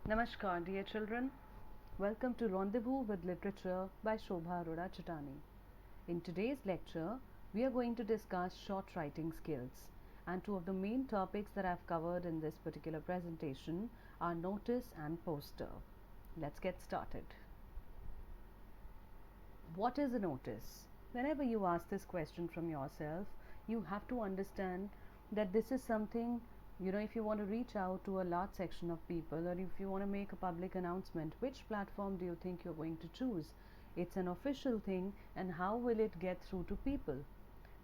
Namaskar, dear children. Welcome to Rendezvous with Literature by Shobha Arora Chitani. In today's lecture, we are going to discuss short writing skills. And two of the main topics that I've covered in this particular presentation are notice and poster. Let's get started. What is a notice? Whenever you ask this question from yourself, you have to understand that this is something, if you want to reach out to a large section of people or if you want to make a public announcement, which platform do you think you're going to choose? It's an official thing, and how will it get through to people?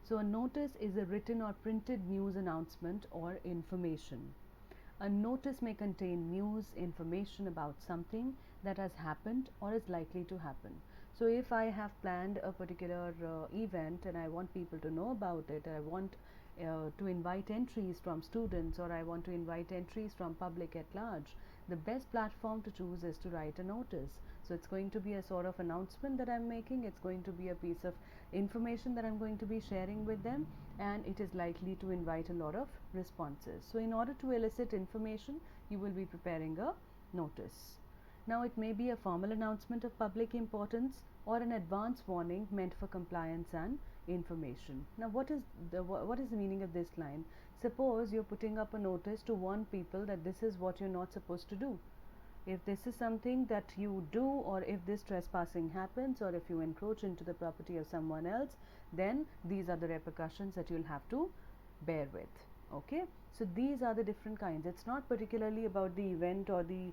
So, a notice is a written or printed news announcement or information. A notice may contain news, information about something that has happened or is likely to happen. So, if I have planned a particular event and I want people to know about it, I want to invite entries from students or I want to invite entries from public at large, the best platform to choose is to write a notice. So, it's going to be a sort of announcement that I'm making, it's going to be a piece of information that I'm going to be sharing with them, and it is likely to invite a lot of responses. So, in order to elicit information, you will be preparing a notice. Now, it may be a formal announcement of public importance or an advance warning meant for compliance and information. Now, what is the meaning of this line? Suppose you're putting up a notice to warn people that this is what you're not supposed to do. If this is something that you do, or if this trespassing happens, or if you encroach into the property of someone else, then these are the repercussions that you'll have to bear with. Okay, so these are the different kinds. It's not particularly about the event or the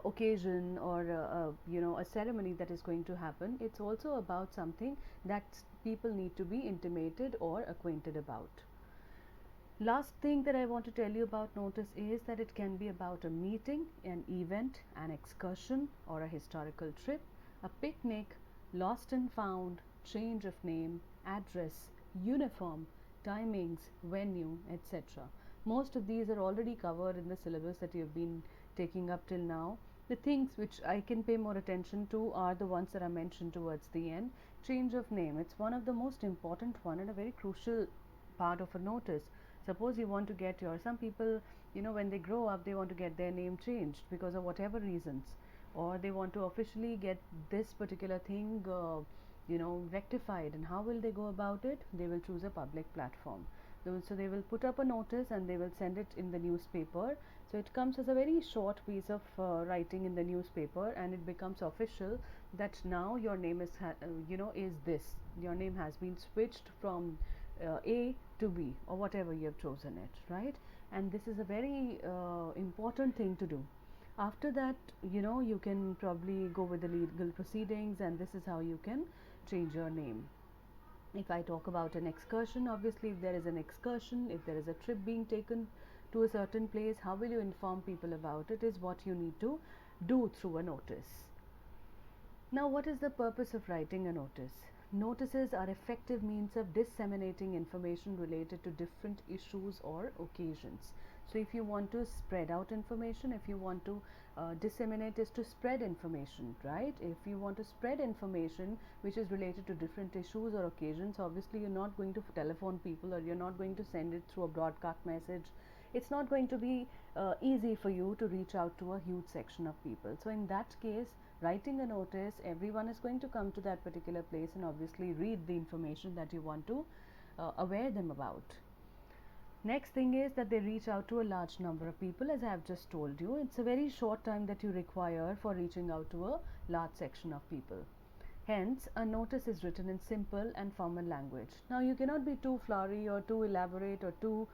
occasion or a ceremony that is going to happen. It's also about something that people need to be intimated or acquainted about. Last thing that I want to tell you about notice is that it can be about a meeting, an event, an excursion, or a historical trip, a picnic, lost and found, change of name, address, uniform, timings, venue, etc. Most of these are already covered in the syllabus that you've been taking up till now. The things which I can pay more attention to are the ones that are mentioned towards the end. Change of name, it's one of the most important one and a very crucial part of a notice. Suppose you want to get some people, when they grow up, they want to get their name changed because of whatever reasons, or they want to officially get this particular thing rectified. And how will they go about it? They will choose a public platform. So they will put up a notice and they will send it in the newspaper. So it comes as a very short piece of writing in the newspaper, and it becomes official that now your name is this. Your name has been switched from A to B, or whatever you have chosen it, right? And this is a very important thing to do. After that, you can probably go with the legal proceedings, and this is how you can change your name. If I talk about an excursion, obviously if there is an excursion, if there is a trip being taken to a certain place, how will you inform people about it is what you need to do through a notice. Now, what is the purpose of writing a notice? Notices are effective means of disseminating information related to different issues or occasions. So, if you want to spread out information, if you want to disseminate, is to spread information, right? If you want to spread information which is related to different issues or occasions, obviously you're not going to telephone people, or you're not going to send it through a broadcast message. It's not going to be easy for you to reach out to a huge section of people. So, in that case, writing a notice, everyone is going to come to that particular place and obviously read the information that you want to aware them about. Next thing is that they reach out to a large number of people. As I have just told you, it's a very short time that you require for reaching out to a large section of people. Hence, a notice is written in simple and formal language. Now, you cannot be too flowery or too elaborate or too,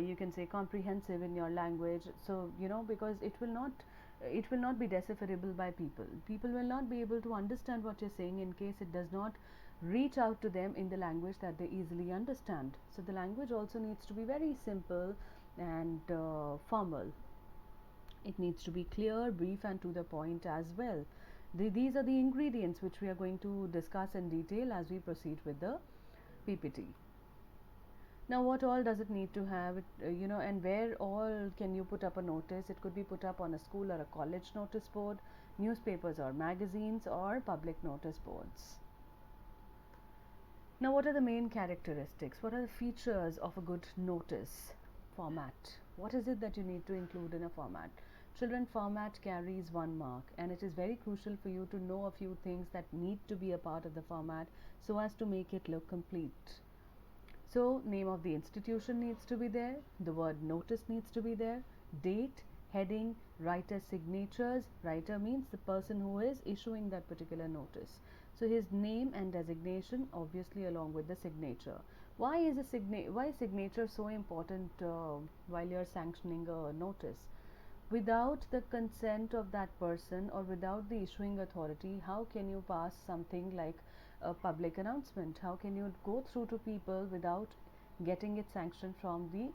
you can say, comprehensive in your language. So, because it will not be decipherable by people. People will not be able to understand what you're saying in case it does not reach out to them in the language that they easily understand. So, the language also needs to be very simple and formal. It needs to be clear, brief, and to the point as well. These are the ingredients which we are going to discuss in detail as we proceed with the PPT. Now, what all does it need to have? And where all can you put up a notice? It could be put up on a school or a college notice board, newspapers or magazines, or public notice boards. Now, what are the main characteristics? What are the features of a good notice format? What is it that you need to include in a format? Children format carries 1 mark, and it is very crucial for you to know a few things that need to be a part of the format so as to make it look complete. So, name of the institution needs to be there, the word notice needs to be there, date, heading, writer signatures. Writer means the person who is issuing that particular notice. So, his name and designation, obviously, along with the signature. Why is signature so important while you're sanctioning a notice? Without the consent of that person or without the issuing authority, how can you pass something like a public announcement? How can you go through to people without getting it sanctioned from the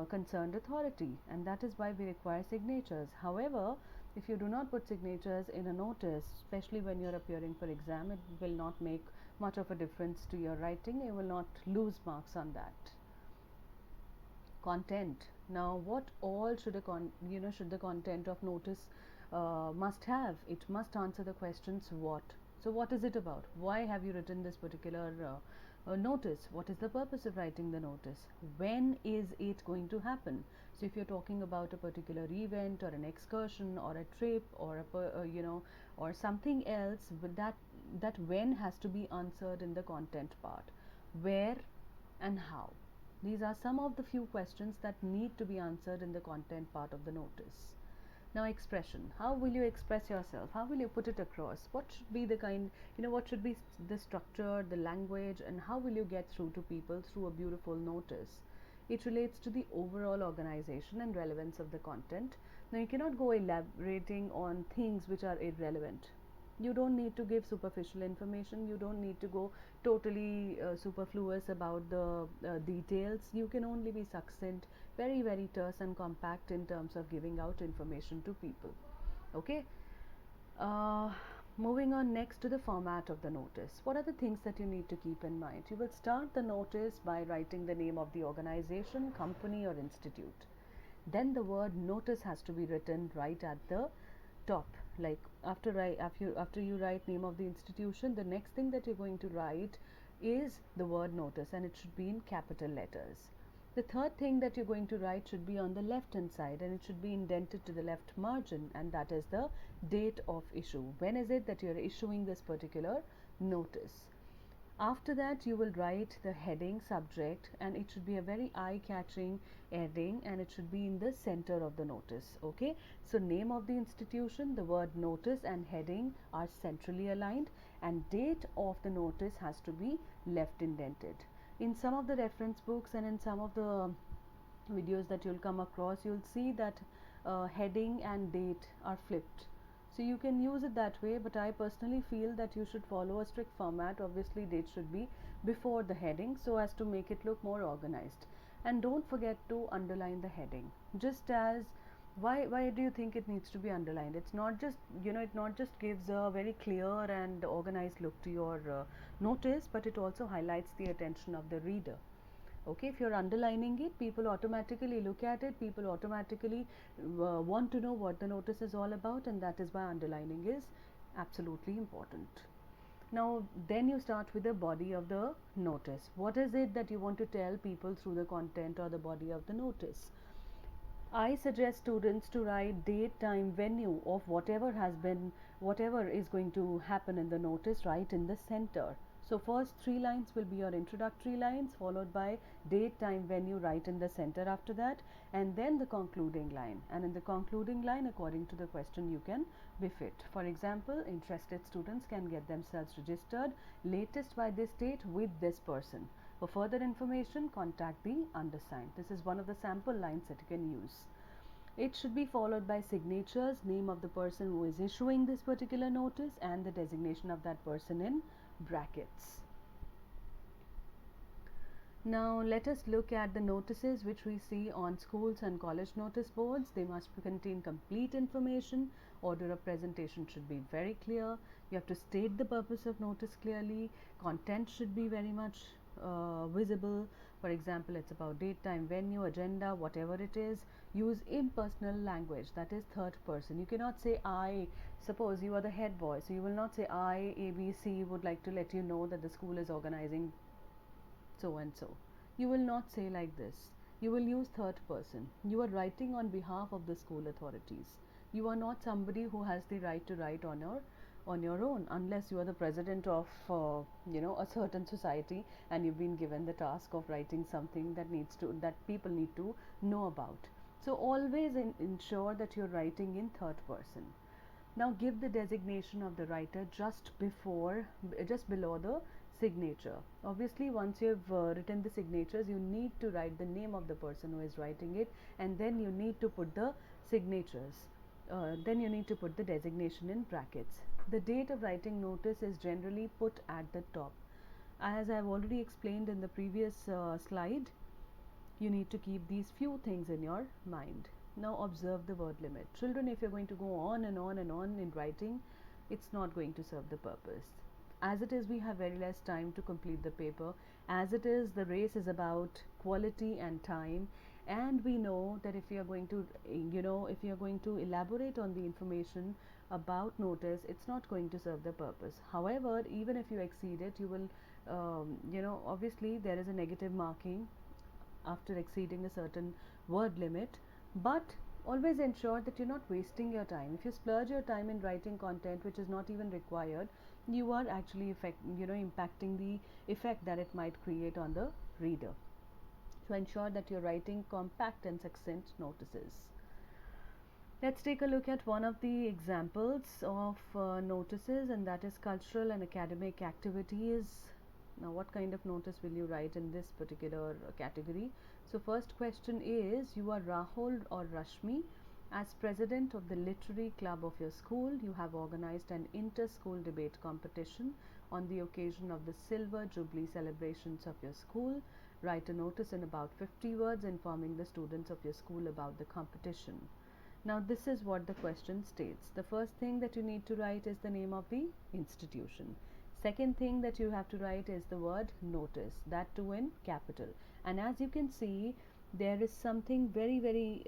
concerned authority? And that is why we require signatures. However, if you do not put signatures in a notice, especially when you're appearing for exam, it will not make much of a difference to your writing. You will not lose marks on that. Content. Now, what all should should the content of notice must have? It must answer the questions what. So, what is it about? Why have you written this particular notice? What is the purpose of writing the notice? When is it going to happen? So, if you're talking about a particular event or an excursion or a trip or or something else, with that when has to be answered in the content part. Where and how? These are some of the few questions that need to be answered in the content part of the notice. Now, expression. How will you express yourself? How will you put it across? What should be the what should be the structure, the language, and how will you get through to people through a beautiful notice? It relates to the overall organization and relevance of the content. Now, you cannot go elaborating on things which are irrelevant. You don't need to give superficial information. You don't need to go totally superfluous about the details. You can only be succinct, very terse and compact in terms of giving out information to people. Okay. uh, Moving on next to the format of the notice. What are the things that you need to keep in mind? You will start the notice by writing the name of the organization, company, or institute. Then the word notice has to be written right at the top. Like after you write name of the institution, the next thing that you're going to write is the word notice, and it should be in capital letters. The third thing that you're going to write should be on the left hand side, and it should be indented to the left margin, and that is the date of issue. When is it that you're issuing this particular notice? After that, you will write the heading, subject, and it should be a very eye-catching heading, and it should be in the center of the notice. Okay, so name of the institution, the word notice, and heading are centrally aligned, and date of the notice has to be left indented. In some of the reference books and in some of the videos that you'll come across, you'll see that heading and date are flipped. So you can use it that way, but I personally feel that you should follow a strict format. Obviously, date should be before the heading so as to make it look more organized. And don't forget to underline the heading. Just as why do you think it needs to be underlined? It's not just it not just gives a very clear and organized look to your notice, but it also highlights the attention of the reader. Okay, if you're underlining it, people automatically look at it, people automatically want to know what the notice is all about, and that is why underlining is absolutely important. Now then you start with the body of the notice. What is it that you want to tell people through the content or the body of the notice? I suggest students to write date, time, venue of whatever is going to happen in the notice right in the center. So first 3 lines will be your introductory lines, followed by date, time, venue right in the center after that, and then the concluding line. And in the concluding line, according to the question, you can befit. For example, interested students can get themselves registered latest by this date with this person. For further information, contact the undersigned. This is one of the sample lines that you can use. It should be followed by signatures, name of the person who is issuing this particular notice, and the designation of that person in brackets. Now let us look at the notices which we see on schools and college notice boards. They must contain complete information. Order of presentation should be very clear. You have to state the purpose of notice clearly. Content should be very much visible. For example, it's about date, time, venue, agenda, whatever it is. Use impersonal language, that is third person. You cannot say I. Suppose you are the head boy, so you will not say I, ABC, would like to let you know that the school is organizing so and so. You will not say like this. You will use third person. You are writing on behalf of the school authorities. You are not somebody who has the right to write on your own, unless you are the president of a certain society, and you've been given the task of writing something that people need to know about. So always ensure that you're writing in third person. Now give the designation of the writer just below the signature. Obviously, once you've written the signatures, you need to write the name of the person who is writing it, and then you need to put the signatures. Then you need to put the designation in brackets. The date of writing notice is generally put at the top. As I've already explained in the previous slide, you need to keep these few things in your mind. Now observe the word limit. Children, if you're going to go on and on and on in writing, it's not going to serve the purpose. As it is, we have very less time to complete the paper. As it is, the race is about quality and time, and we know that if you are going to if you are going to elaborate on the information about notice, it's not going to serve the purpose. However, even if you exceed it, you will obviously there is a negative marking after exceeding a certain word limit, but always ensure that you're not wasting your time. If you splurge your time in writing content which is not even required, you are actually impacting the effect that it might create on the reader. So ensure that you're writing compact and succinct notices. Let's take a look at one of the examples of notices, and that is cultural and academic activities. Now, what kind of notice will you write in this particular category? So, first question is, you are Rahul or Rashmi. As president of the literary club of your school, you have organized an inter-school debate competition on the occasion of the Silver Jubilee celebrations of your school. Write a notice in about 50 words informing the students of your school about the competition. Now, this is what the question states. The first thing that you need to write is the name of the institution. Second thing that you have to write is the word notice, that too in capital. And as you can see, there is something very, very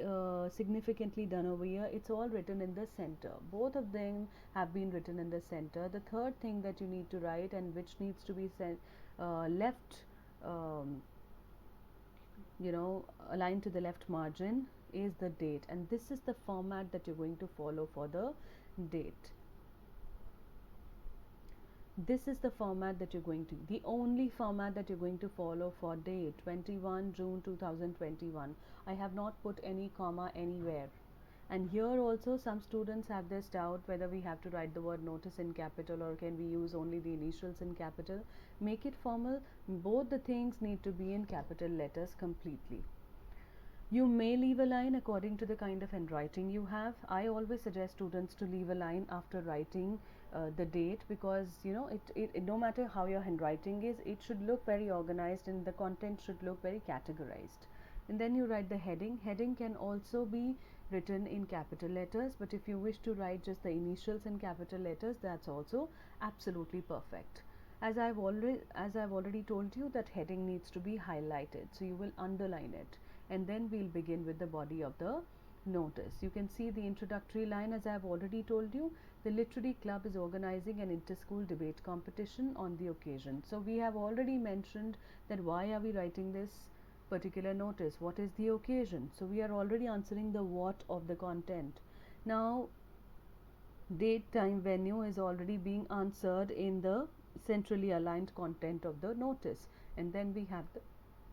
significantly done over here. It's all written in the center. Both of them have been written in the center. The third thing that you need to write, and which needs to be left um, aligned to the left margin, is the date, and this is the format that you're going to follow for the date. This is the format that you're going to, the only format that you're going to follow for date 21 June 2021. I have not put any comma anywhere. And here also some students have this doubt whether we have to write the word notice in capital or can we use only the initials in capital. Make it formal. Both the things need to be in capital letters completely. You may leave a line according to the kind of handwriting you have. I always suggest students to leave a line after writing the date, because no matter how your handwriting is, it should look very organized and the content should look very categorized. And then you write the heading. Heading can also be written in capital letters, but if you wish to write just the initials in capital letters, that's also absolutely perfect. As I've already told you, that heading needs to be highlighted, so you will underline it, and then we'll begin with the body of the notice. You can see the introductory line. As I have already told you, the literary club is organizing an inter-school debate competition on the occasion. So we have already mentioned that why are we writing this particular notice, what is the occasion. So we are already answering the what of the content. Now date, time, venue is already being answered in the centrally aligned content of the notice, and then we have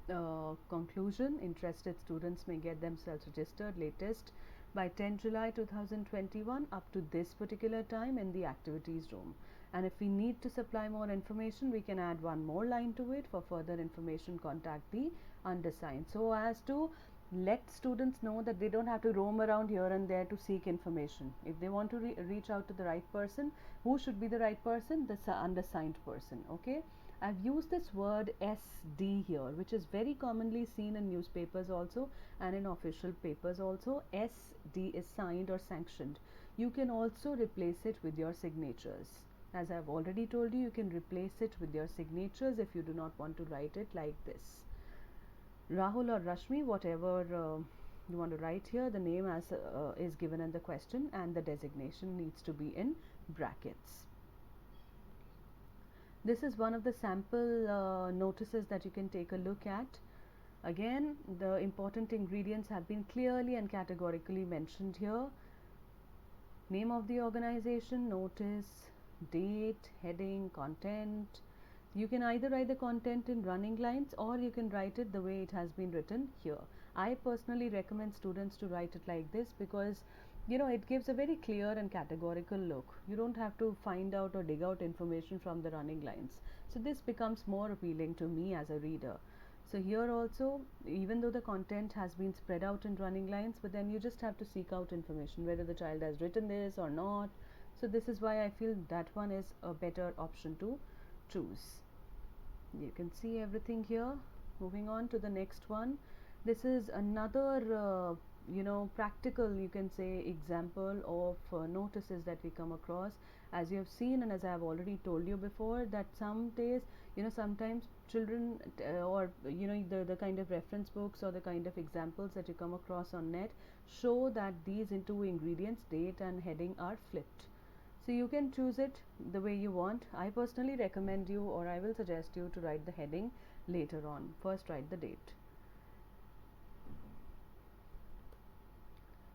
the conclusion. Interested students may get themselves registered latest by 10 July 2021 up to this particular time in the activities room. And if we need to supply more information, we can add one more line to it. For further information, contact the undersigned, so as to let students know that they don't have to roam around here and there to seek information. If they want to reach out to the right person, who should be the right person? The undersigned person. Okay, I've used this word SD here, which is very commonly seen in newspapers also and in official papers also. SD is signed or sanctioned. You can also replace it with your signatures. As I've already told you, you can replace it with your signatures if you do not want to write it like this. Rahul or Rashmi, whatever you want to write here, the name as is given in the question, and the designation needs to be in brackets. This is one of the sample notices that you can take a look at. Again, the important ingredients have been clearly and categorically mentioned here. Name of the organization, notice, date, heading, content. You can either write the content in running lines or you can write it the way it has been written here. I personally recommend students to write it like this because it gives a very clear and categorical look. You don't have to find out or dig out information from the running lines. So this becomes more appealing to me as a reader. So here also, even though the content has been spread out in running lines, but then you just have to seek out information whether the child has written this or not. So this is why I feel that one is a better option to choose. You can see everything here. Moving on to the next one. This is another practical, you can say, example of notices that we come across. As you have seen and as I have already told you before, that some days, sometimes children or the kind of reference books or the kind of examples that you come across on net show that these two ingredients, date and heading, are flipped. So you can choose it the way you want. I personally recommend you, or I will suggest you, to write the heading later on. First write the date.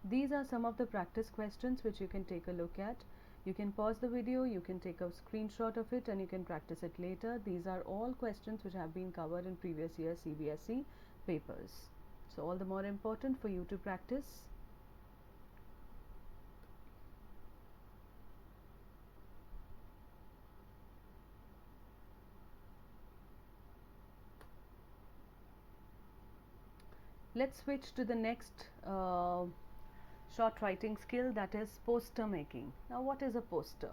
These are some of the practice questions which you can take a look at. You can pause the video, you can take a screenshot of it and you can practice it later. These are all questions which have been covered in previous year CBSE papers. So all the more important for you to practice. Let's switch to the next short writing skill, that is poster making. Now what is a poster?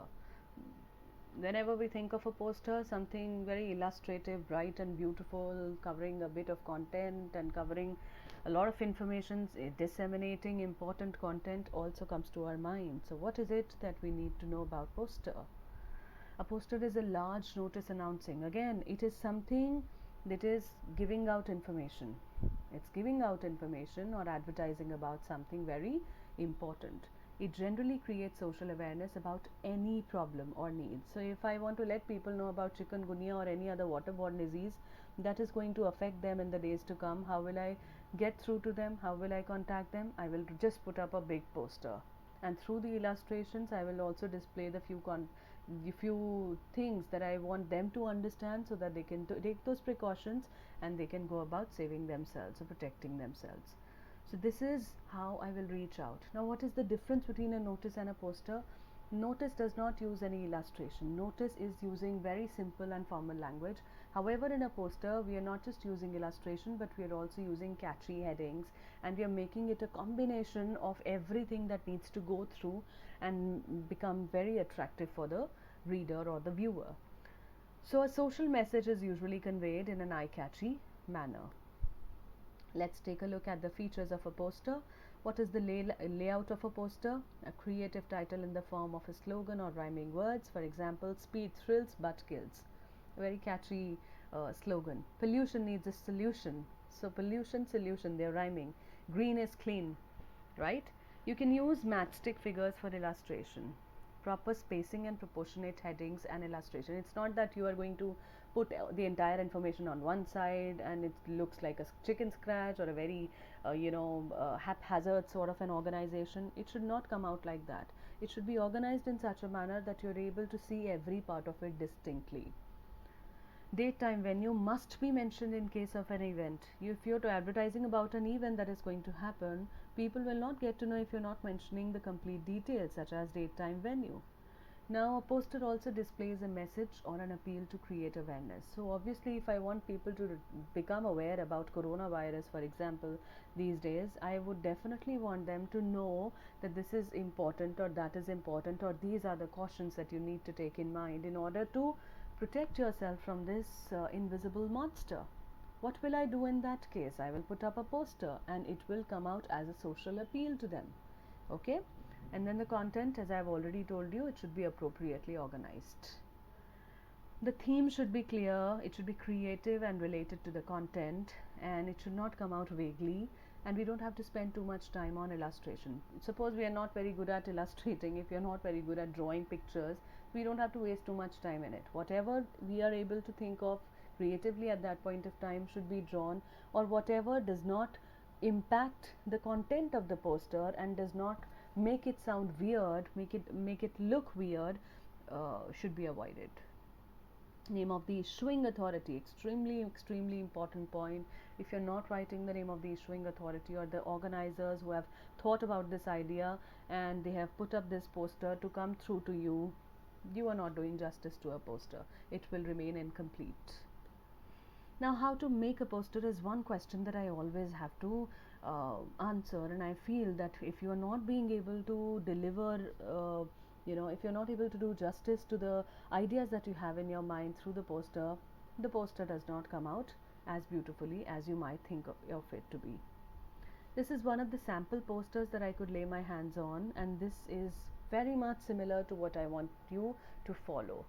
Whenever we think of a poster, something very illustrative, bright and beautiful, covering a bit of content and covering a lot of information, disseminating important content also comes to our mind. So what is it that we need to know about poster? A poster is a large notice announcing. Again, it is something that is giving out information. It's giving out information or advertising about something very important. It generally creates social awareness about any problem or need. So if I want to let people know about chikungunya or any other waterborne disease that is going to affect them in the days to come, how will I get through to them? How will I contact them? I will just put up a big poster, and through the illustrations I will also display the few things that I want them to understand, so that they can take those precautions and they can go about saving themselves or protecting themselves. So this is how I will reach out. Now what is the difference between a notice and a poster? Notice does not use any illustration. Notice is using very simple and formal language. However, in a poster we are not just using illustration, but we are also using catchy headings, and we are making it a combination of everything that needs to go through and become very attractive for the reader or the viewer. So a social message is usually conveyed in an eye-catchy manner. Let's take a look at the features of a poster. What is the layout of a poster? A creative title in the form of a slogan or rhyming words. For example, speed thrills but kills. A very catchy slogan. Pollution needs a solution. So pollution, solution, they're rhyming. Green is clean, right? You can use matchstick figures for illustration. Proper spacing and proportionate headings and illustration. It's not that you are going to put the entire information on one side and it looks like a chicken scratch or a very haphazard sort of an organization. It should not come out like that. It should be organized in such a manner that you're able to see every part of it distinctly. Date, time, venue must be mentioned in case of an event. If you're advertising about an event that is going to happen, people will not get to know if you're not mentioning the complete details such as date, time, venue. Now a poster also displays a message or an appeal to create awareness. So obviously if I want people to become aware about coronavirus, for example, these days, I would definitely want them to know that this is important or that is important, or these are the cautions that you need to take in mind in order to protect yourself from this invisible monster. What will I do in that case? I will put up a poster and it will come out as a social appeal to them. Okay? And then the content, as I've already told you, it should be appropriately organized. The theme should be clear, it should be creative and related to the content, and it should not come out vaguely, and we don't have to spend too much time on illustration. Suppose we are not very good at illustrating, if you're not very good at drawing pictures, we don't have to waste too much time in it. Whatever we are able to think of creatively at that point of time should be drawn, or whatever does not impact the content of the poster and does not make it sound weird, make it look weird, should be avoided. Name of the issuing authority, extremely important point. If you're not writing the name of the issuing authority or the organizers who have thought about this idea and they have put up this poster to come through to you, you are not doing justice to a poster. It will remain incomplete. Now, how to make a poster is one question that I always have to answer, and I feel that if you are not being able to deliver, if you're not able to do justice to the ideas that you have in your mind through the poster does not come out as beautifully as you might think of it to be. This is one of the sample posters that I could lay my hands on, and this is very much similar to what I want you to follow.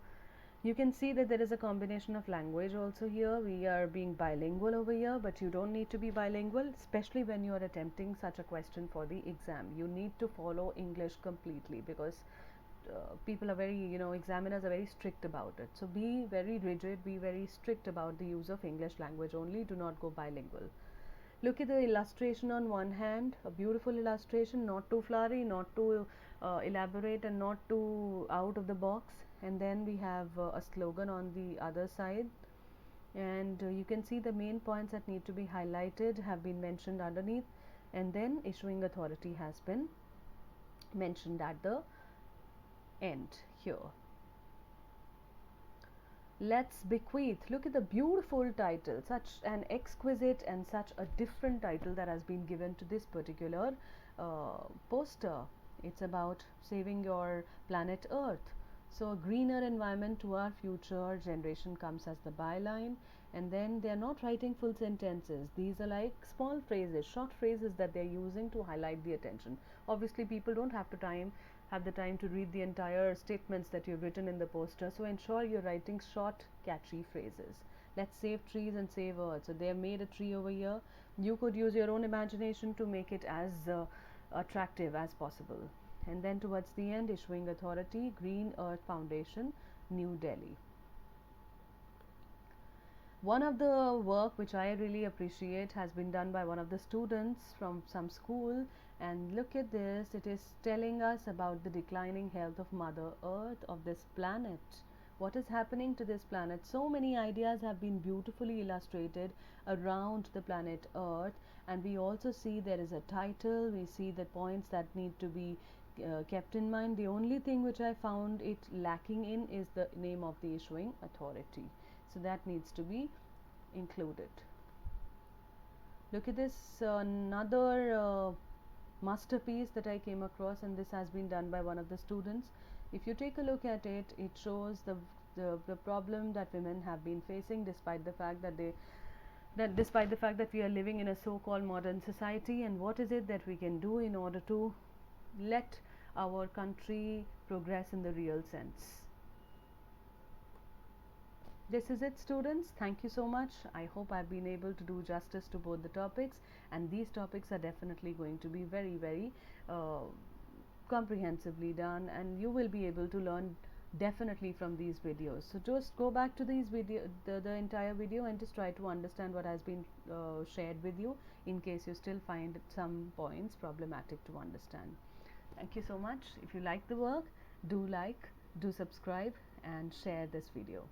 You can see that there is a combination of language also here. We are being bilingual over here, but you don't need to be bilingual, especially when you are attempting such a question for the exam. You need to follow English completely, because people are examiners are very strict about it. So be very rigid, be very strict about the use of English language only. Do not go bilingual. Look at the illustration on one hand, a beautiful illustration, not too flowery, not too elaborate, and not too out of the box. And then we have a slogan on the other side, and you can see the main points that need to be highlighted have been mentioned underneath, and then issuing authority has been mentioned at the end here. Let's bequeath. Look at the beautiful title, such an exquisite and such a different title that has been given to this particular poster. It's about saving your planet Earth. So a greener environment to our future generation comes as the byline, and then they are not writing full sentences. These are like small phrases, short phrases that they're using to highlight the attention. Obviously people don't have the time to read the entire statements that you've written in the poster, so ensure you're writing short catchy phrases. Let's save trees and save earth. So they have made a tree over here. You could use your own imagination to make it as attractive as possible. And then towards the end, issuing authority, Green Earth Foundation, New Delhi. One of the work which I really appreciate has been done by one of the students from some school, and look at this. It is telling us about the declining health of Mother Earth, of this planet. What is happening to this planet? So many ideas have been beautifully illustrated around the planet Earth, and we also see there is a title. We see the points that need to be kept in mind. The only thing which I found it lacking in is the name of the issuing authority. So that needs to be included. Look at this, another masterpiece that I came across, and this has been done by one of the students. If you take a look at it, it shows the problem that women have been facing, despite the fact that we are living in a so-called modern society, and what is it that we can do in order to let our country progress in the real sense. This is it, students. Thank you so much. I hope I've been able to do justice to both the topics, and these topics are definitely going to be very comprehensively done, and you will be able to learn definitely from these videos. So just go back to the entire video, and just try to understand what has been shared with you, in case you still find some points problematic to understand. Thank you so much. If you like the work, do like, do subscribe, and share this video.